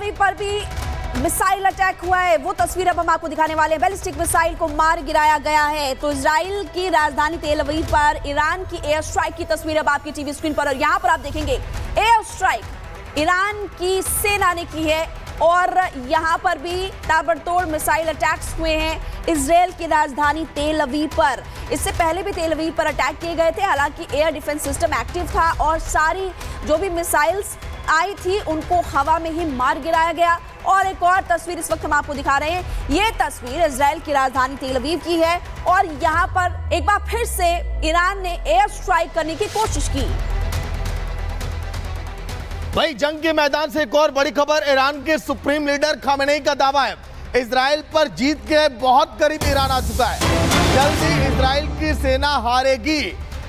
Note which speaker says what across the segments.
Speaker 1: अवीव पर भी missile attack हुआ है, वो तस्वीर अब हम आपको दिखाने वाले हैं। बैलिस्टिक मिसाइल को मार गिराया गया है। तो इजराइल की राजधानी तेल अवीव पर ईरान की एयर स्ट्राइक की तस्वीर अब आपकी टीवी स्क्रीन पर, और यहां पर आप देखेंगे एयर स्ट्राइक ईरान की सेना ने की है और यहां पर भी ताबड़तोड़ मिसाइल अटैक्स हुए हैं इजराइल की राजधानी तेल अवीव पर। इससे पहले भी तेल अवीव पर अटैक किए गए थे, हालांकि एयर डिफेंस सिस्टम एक्टिव था और सारी जो भी मिसाइल्स आई थी उनको हवा में ही मार गिराया गया। और एक और तस्वीर इस वक्त हम आपको दिखा रहे हैं, ये तस्वीर इजराइल की राजधानी तेल अवीव की है और यहां पर एक बार फिर से ईरान ने एयर स्ट्राइक करने की कोशिश की।
Speaker 2: भाई जंग के मैदान से एक और बड़ी खबर, ईरान के सुप्रीम लीडर खामेनेई का दावा है इजराइल पर जीत के बहुत करीब ईरान आ चुका है, जल्दी इजराइल की सेना हारेगी।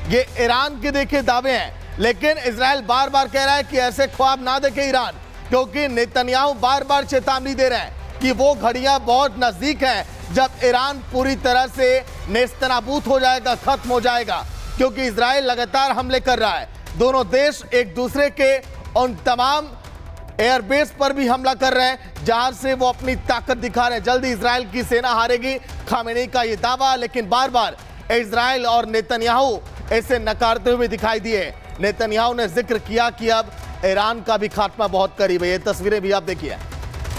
Speaker 2: ये ईरान के देखे दावे हैं, लेकिन इजराइल बार बार कह रहा है कि ऐसे ख्वाब ना देखे ईरान, क्योंकि नेतन्याहू बार बार चेतावनी दे रहे हैं कि वो घड़ियां बहुत नजदीक हैं जब ईरान पूरी तरह से नेस्तनाबूद हो जाएगा, खत्म हो जाएगा, क्योंकि इजराइल लगातार हमले कर रहा है। दोनों देश एक दूसरे के उन तमाम एयरबेस पर भी हमला कर रहे हैं जहां से वो अपनी ताकत दिखा रहे हैं। जल्दी इजराइल की सेना हारेगी, खामेनेई का ये दावा, लेकिन बार बार इजराइल और नेतन्याहू इसे नकारते हुए दिखाई दिए। नेतन्याहू ने जिक्र किया कि अब ईरान का भी खात्मा बहुत करीब है। ये तस्वीरें भी आप देखिए।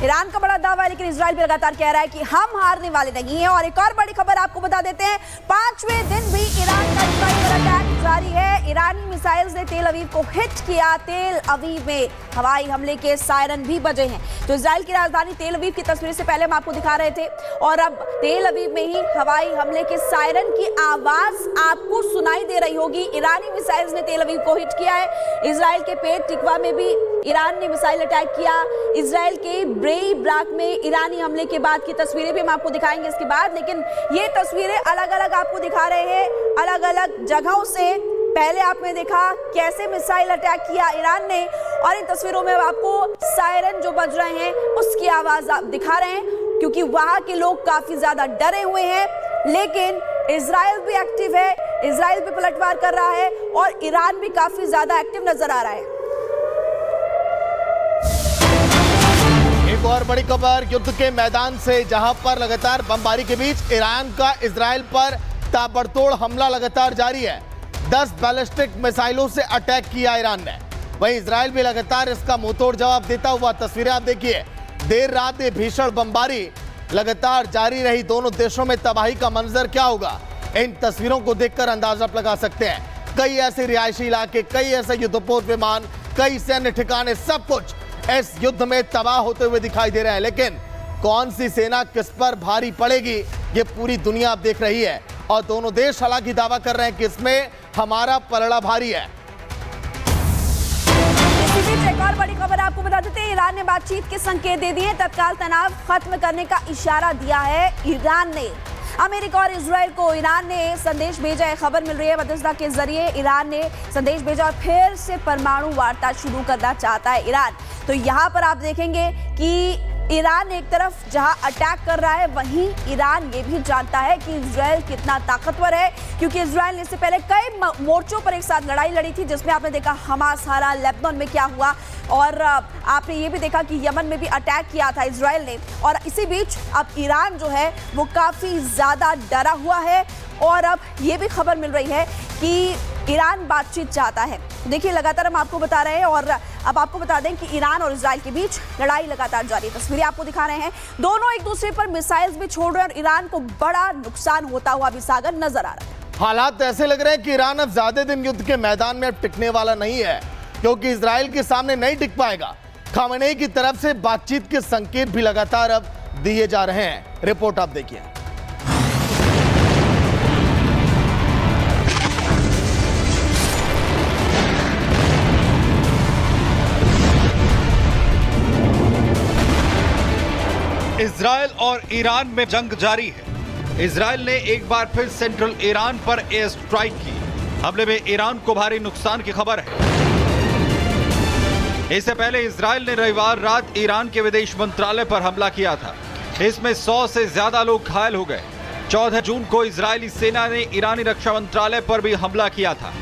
Speaker 1: ईरान का बड़ा दावा है, लेकिन इजराइल भी लगातार कह रहा है कि हम हारने वाले नहीं हैं। और एक और बड़ी खबर आपको बता देते हैं, 5वें दिन भी ईरान का इजराइल पर अटैक जारी है। ईरानी मिसाइल्स ने तेल अवीव को हिट किया। तेल अवीव में हवाई हमले के सायरन भी बजे हैं। तो इजराइल की राजधानी तेल अवीव की तस्वीर से पहले हम आपको दिखा रहे थे और अब तेल अवीव में ही हवाई हमले के सायरन की आवाज आपको सुनाई दे रही होगी। ईरानी मिसाइल्स ने तेल अवीव को हिट किया है। इजराइल के पेट टिकवा में भी ईरान ने मिसाइल अटैक किया। इजराइल के ब्रेई ब्राक में ईरानी हमले के बाद की तस्वीरें भी हम आपको दिखाएंगे इसके बाद, लेकिन ये तस्वीरें अलग अलग आपको दिखा रहे हैं अलग अलग जगहों से। पहले आपने देखा कैसे मिसाइल अटैक किया ईरान ने, और इन तस्वीरों में आपको सायरन जो बज रहे हैं उसकी आवाज आप दिखा रहे हैं, क्योंकि वहां के लोग काफी ज्यादा डरे हुए हैं। लेकिन इजराइल भी एक्टिव है, इजराइल भी पलटवार कर रहा है और ईरान भी काफी ज्यादा एक्टिव नजर आ रहा है।
Speaker 2: एक और बड़ी खबर युद्ध के मैदान से, जहां पर लगातार बमबारी के बीच ईरान का इजराइल पर ताबड़तोड़ हमला लगातार जारी है। 10 बैलिस्टिक मिसाइलों से अटैक किया ईरान ने। वहीं इजराइल भी लगातार इसका मुंहतोड़ जवाब देता हुआ, तस्वीरें आप देखिए। देर रात ये भीषण बमबारी लगातार जारी रही। दोनों देशों में तबाही का मंजर क्या होगा, इन तस्वीरों को देखकर अंदाजा लगा सकते हैं। कई ऐसे रिहायशी इलाके, कई ऐसे युद्धपोत विमान, कई सैन्य ठिकाने, सब कुछ इस युद्ध में तबाह होते हुए दिखाई दे रहे हैं। लेकिन कौन सी सेना किस पर भारी पड़ेगी, ये पूरी दुनिया अब देख रही है। और दोनों देश हालांकि दावा कर रहे हैं कि इसमें हमारा पलड़ा भारी है।
Speaker 1: इसी बीच एक और बड़ी खबर आपको बता देते हैं, ईरान ने बातचीत के संकेत दे दिए। तत्काल तनाव खत्म करने का इशारा दिया है ईरान ने। अमेरिका और इजराइल को ईरान ने संदेश भेजा है, खबर मिल रही है मध्यस्थता के जरिए। ईरान ने संदेश भेजा और फिर से परमाणु वार्ता शुरू करना चाहता है ईरान। तो यहाँ पर आप देखेंगे कि ईरान एक तरफ जहां अटैक कर रहा है, वहीं ईरान ये भी जानता है कि इजराइल कितना ताकतवर है, क्योंकि इजराइल ने इससे पहले कई मोर्चों पर एक साथ लड़ाई लड़ी थी, जिसमें आपने देखा हमास हारा, लेबनान में क्या हुआ, और आपने ये भी देखा कि यमन में भी अटैक किया था इजराइल ने। और इसी बीच अब ईरान जो है वो काफ़ी ज़्यादा डरा हुआ है और अब ये भी खबर मिल रही है कि ईरान बातचीत चाहता है। देखिए लगातार हम आपको बता रहे हैं और अब आपको बता दें कि ईरान और इजराइल के बीच लड़ाई लगातार जारी है। तस्वीरें आपको दिखा रहे हैं, दोनों एक दूसरे पर मिसाइल्स भी छोड़ रहे हैं और ईरान को बड़ा नुकसान होता हुआ भी सागर नजर आ रहा है।
Speaker 2: हालात ऐसे लग रहे हैं कि ईरान अब ज्यादा दिन युद्ध के मैदान में अब टिकने वाला नहीं है, क्योंकि इजराइल के सामने नहीं टिक पाएगा। खामेनेई की तरफ से बातचीत के संकेत भी लगातार अब दिए जा रहे हैं। रिपोर्ट आप देखिए।
Speaker 3: इजराइल और ईरान में जंग जारी है। इजराइल ने एक बार फिर सेंट्रल ईरान पर एयर स्ट्राइक की। हमले में ईरान को भारी नुकसान की खबर है। इससे पहले इजराइल ने रविवार रात ईरान के विदेश मंत्रालय पर हमला किया था। इसमें 100 से ज्यादा लोग घायल हो गए। 14 जून को इजरायली सेना ने ईरानी रक्षा मंत्रालय पर भी हमला किया था।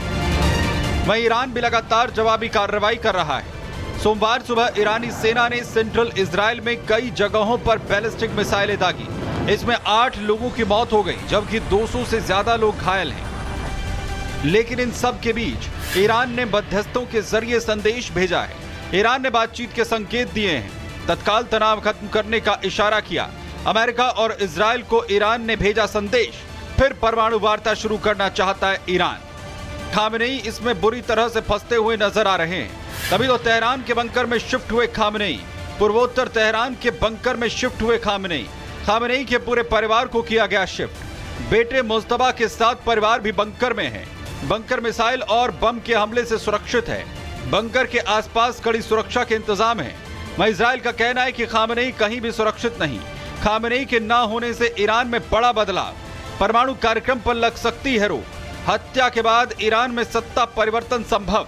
Speaker 3: वहीं ईरान भी लगातार जवाबी कार्रवाई कर रहा है। सोमवार सुबह ईरानी सेना ने सेंट्रल इजराइल में कई जगहों पर बैलिस्टिक मिसाइलें दागी। इसमें 8 लोगों की मौत हो गई, जबकि 200 से ज्यादा लोग घायल हैं। लेकिन इन सब के बीच ईरान ने मध्यस्थों के जरिए संदेश भेजा है। ईरान ने बातचीत के संकेत दिए हैं, तत्काल तनाव खत्म करने का इशारा किया। अमेरिका और इजराइल को ईरान ने भेजा संदेश, फिर परमाणु वार्ता शुरू करना चाहता है ईरान। खामेनेई इसमें बुरी तरह से फंसते हुए नजर आ रहे हैं। तभी तो तेहरान के बंकर में शिफ्ट हुए खामेनेई, पूर्वोत्तर तेहरान के बंकर में शिफ्ट हुए खामेनेई। खामेनेई के पूरे परिवार को किया गया शिफ्ट। बेटे मुस्तफा के साथ परिवार भी बंकर में है। बंकर मिसाइल और बम के हमले से सुरक्षित है। बंकर के आसपास कड़ी सुरक्षा के इंतजाम है। मगर इजराइल का कहना है कि खामेनेई कहीं भी सुरक्षित नहीं। खामेनेई के ना होने से ईरान में बड़ा बदलाव, परमाणु कार्यक्रम पर लग सकती है रोक। हत्या के बाद ईरान में सत्ता परिवर्तन संभव।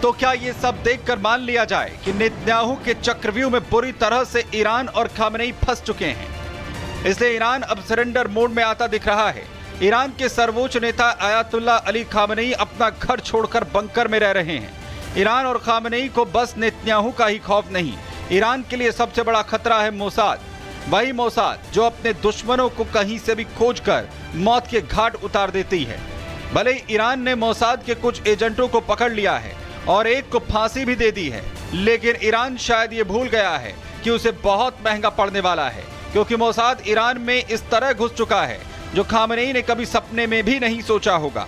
Speaker 3: तो क्या ये सब देखकर मान लिया जाए कि नेतन्याहू के चक्रव्यूह में बुरी तरह से ईरान और खामेनेई फंस चुके हैं? इसलिए ईरान अब सरेंडर मोड में आता दिख रहा है। ईरान के सर्वोच्च नेता आयतुल्लाह अली खामेनेई अपना घर छोड़कर बंकर में रह रहे हैं। ईरान और खामेनेई को बस नेतन्याहू का ही खौफ नहीं, ईरान के लिए सबसे बड़ा खतरा है मोसाद। वही मोसाद जो अपने दुश्मनों को कहीं से भी खोजकर मौत के घाट उतार देती है। भले ही ईरान ने मोसाद के कुछ एजेंटों को पकड़ लिया है और एक को फांसी भी दे दी है, लेकिन ईरान शायद ये भूल गया है कि उसे बहुत महंगा पड़ने वाला है, क्योंकि मोसाद ईरान में इस तरह घुस चुका है जो खामेनेई ने कभी सपने में भी नहीं सोचा होगा।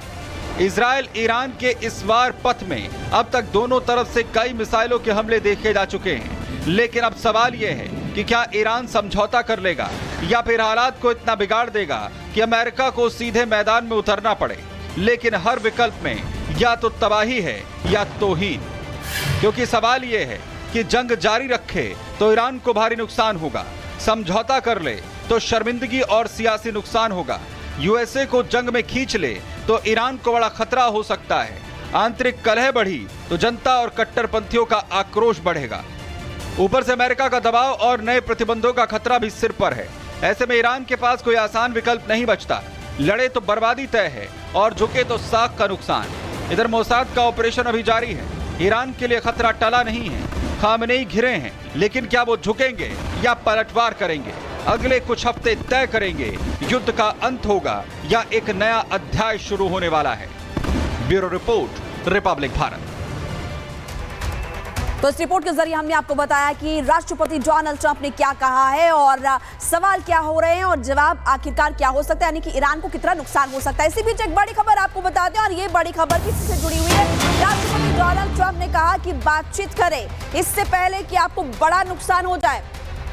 Speaker 3: इजराइल ईरान के इस वार पथ में अब तक दोनों तरफ से कई मिसाइलों के हमले देखे जा चुके हैं, लेकिन अब सवाल यह है कि क्या ईरान समझौता कर लेगा या फिर हालात को इतना बिगाड़ देगा कि अमेरिका को सीधे मैदान में उतरना पड़े। लेकिन हर विकल्प में या तो तबाही है या तौहीन, क्योंकि सवाल यह है कि जंग जारी रखे तो ईरान को भारी नुकसान होगा, समझौता कर ले तो शर्मिंदगी और सियासी नुकसान होगा, यूएसए को जंग में खींच ले तो ईरान को बड़ा खतरा हो सकता है, आंतरिक कलह बढ़ी तो जनता और कट्टरपंथियों का आक्रोश बढ़ेगा। ऊपर से अमेरिका का दबाव और नए प्रतिबंधों का खतरा भी सिर पर है। ऐसे में ईरान के पास कोई आसान विकल्प नहीं बचता। लड़े तो बर्बादी तय है और झुके तो साख का नुकसान। इधर मोसाद का ऑपरेशन अभी जारी है। ईरान के लिए खतरा टला नहीं है। खामेनेई घिरे हैं, लेकिन क्या वो झुकेंगे या पलटवार करेंगे? अगले कुछ हफ्ते तय करेंगे युद्ध का अंत होगा या एक नया अध्याय शुरू होने वाला है। Bureau report, Republic Bharat.
Speaker 1: तो इस रिपोर्ट के जरिए हमने आपको बताया कि राष्ट्रपति डोनाल्ड ट्रंप ने क्या कहा है और सवाल क्या हो रहे हैं और जवाब आखिरकार क्या हो सकता है, यानी कि ईरान को कितना नुकसान हो सकता है। इसी बीच एक बड़ी खबर आपको बताते हैं और ये बड़ी खबर किसी से जुड़ी हुई है। राष्ट्रपति डोनाल्ड ट्रंप ने कहा कि बातचीत करें इससे पहले कि आपको बड़ा नुकसान हो जाए।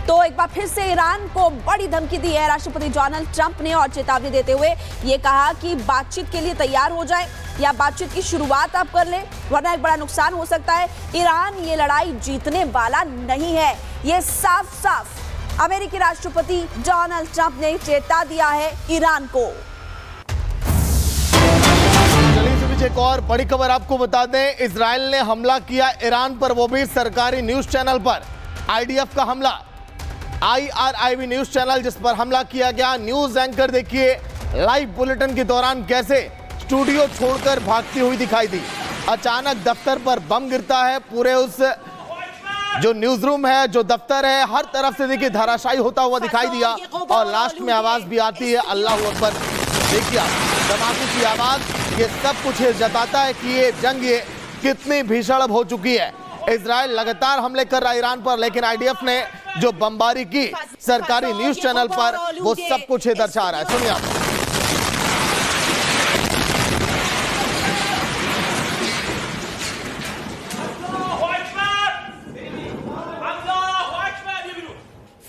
Speaker 1: तो एक बार फिर से ईरान को बड़ी धमकी दी है राष्ट्रपति डोनाल्ड ट्रंप ने और चेतावनी देते हुए ये कहा कि बातचीत के लिए तैयार हो जाए या बातचीत की शुरुआत आप कर ले, वरना एक बड़ा नुकसान हो सकता है। ईरान ये लड़ाई जीतने वाला नहीं है, ये साफ साफ अमेरिकी राष्ट्रपति डोनाल्ड ट्रंप ने चेता दिया है ईरान को।
Speaker 2: चलिए इसी बीच एक और बड़ी खबर आपको बता दें, इजराइल ने हमला किया ईरान पर, वो भी सरकारी न्यूज चैनल पर। आईडीएफ का हमला, IRIV न्यूज चैनल जिस पर हमला किया गया। न्यूज एंकर देखिए लाइव बुलेटिन के दौरान कैसे स्टूडियो छोड़कर भागती हुई दिखाई दी। अचानक दफ्तर पर बम गिरता है, पूरे उस जो न्यूज रूम है, जो दफ्तर है, हर तरफ से देखिए धराशायी होता हुआ दिखाई दिया और लास्ट में आवाज भी आती है अल्लाहू अकबर। देखिए धमाके की आवाज, ये सब कुछ जताता है कि ये जंग ये कितनी भीषण हो चुकी है। इजराइल लगातार हमले कर रहा है ईरान पर, लेकिन आईडीएफ ने जो बमबारी की सरकारी न्यूज चैनल पर, वो सब कुछ दर्शा रहा है। सुनिए आप।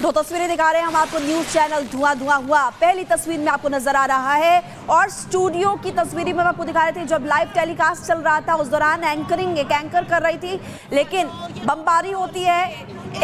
Speaker 1: दो तस्वीरें दिखा रहे हैं हम आपको, न्यूज चैनल धुआं धुआं हुआ। पहली तस्वीर में आपको नजर आ रहा है और स्टूडियो की तस्वीरें में आपको दिखा रहे थे जब लाइव टेलीकास्ट चल रहा था, उस दौरान एंकरिंग एक एंकर कर रही थी, लेकिन बमबारी होती है,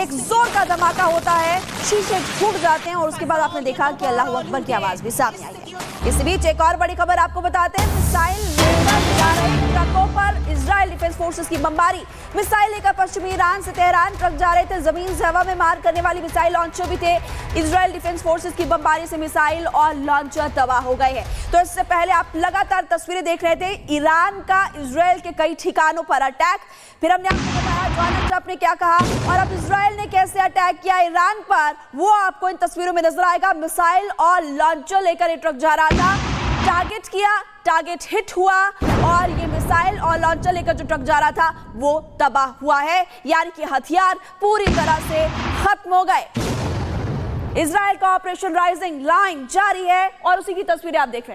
Speaker 1: एक जोर का धमाका होता है, शीशे फूट जाते हैं और उसके बाद आपने देखा कि अल्लाह अकबर की आवाज भी सामने आई है। इस बीच एक और बड़ी खबर आपको बताते हैं, मिसाइल लेकर जा रहे ट्रकों पर इजराइल डिफेंस फोर्सेस की बमबारी। मिसाइल लेकर पश्चिमी ईरान से तेहरान ट्रक जा रहे थे, जमीन से हवा में मार करने वाली मिसाइल लॉन्चर भी थे। इजराइल डिफेंस फोर्सेस की बमबारी से मिसाइल और लॉन्चर तबाह हो गए हैं। तो इससे पहले आप लगातार तस्वीरें देख रहे थे, ईरान का इजराइल के कई ठिकानों पर अटैक। फिर हमने आपको बताया डोनाल्ड ट्रंप ने क्या कहा और अब इजराइल ने कैसे अटैक किया ईरान पर, वो आपको इन तस्वीरों में नजर आएगा। मिसाइल और लॉन्चर लेकर ये ट्रक जा रहा था, टारगेट किया, टारगेट हिट हुआ और ये मिसाइल और लॉन्चर लेकर जो ट्रक जा रहा था वो तबाह हुआ है, यानी कि हथियार पूरी तरह से खत्म हो गए। इजराइल का ऑपरेशन राइजिंग लाइन जारी है और उसी की तस्वीरें आप देख रहे हैं।